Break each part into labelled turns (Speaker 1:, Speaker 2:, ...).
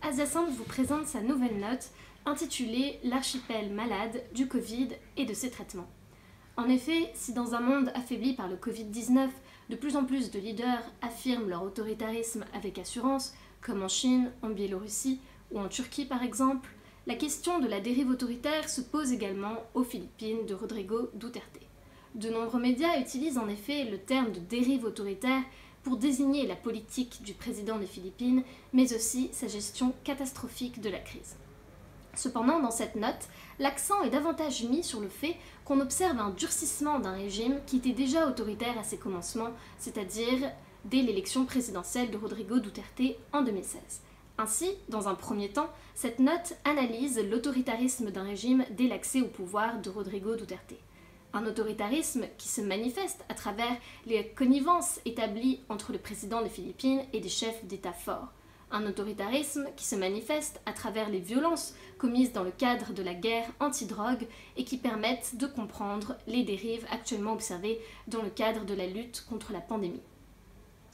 Speaker 1: Asiacenthe vous présente sa nouvelle note intitulée L'archipel malade du Covid et de ses traitements. En effet, si dans un monde affaibli par le Covid-19, de plus en plus de leaders affirment leur autoritarisme avec assurance, comme en Chine, en Biélorussie ou en Turquie par exemple, la question de la dérive autoritaire se pose également aux Philippines de Rodrigo Duterte. De nombreux médias utilisent en effet le terme de dérive autoritaire pour désigner la politique du président des Philippines, mais aussi sa gestion catastrophique de la crise. Cependant, dans cette note, l'accent est davantage mis sur le fait qu'on observe un durcissement d'un régime qui était déjà autoritaire à ses commencements, c'est-à-dire dès l'élection présidentielle de Rodrigo Duterte en 2016. Ainsi, dans un premier temps, cette note analyse l'autoritarisme d'un régime dès l'accès au pouvoir de Rodrigo Duterte. Un autoritarisme qui se manifeste à travers les connivences établies entre le président des Philippines et des chefs d'État forts. Un autoritarisme qui se manifeste à travers les violences commises dans le cadre de la guerre anti-drogue et qui permettent de comprendre les dérives actuellement observées dans le cadre de la lutte contre la pandémie.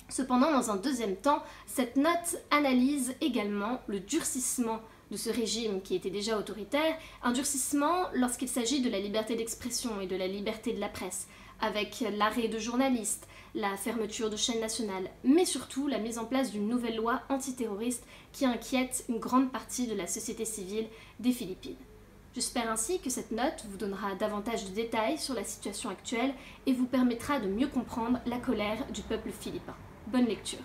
Speaker 1: Cependant, dans un deuxième temps, cette note analyse également le durcissement de ce régime qui était déjà autoritaire, un durcissement lorsqu'il s'agit de la liberté d'expression et de la liberté de la presse, avec l'arrêt de journalistes, la fermeture de chaînes nationales, mais surtout la mise en place d'une nouvelle loi antiterroriste qui inquiète une grande partie de la société civile des Philippines. J'espère ainsi que cette note vous donnera davantage de détails sur la situation actuelle et vous permettra de mieux comprendre la colère du peuple philippin. Bonne lecture.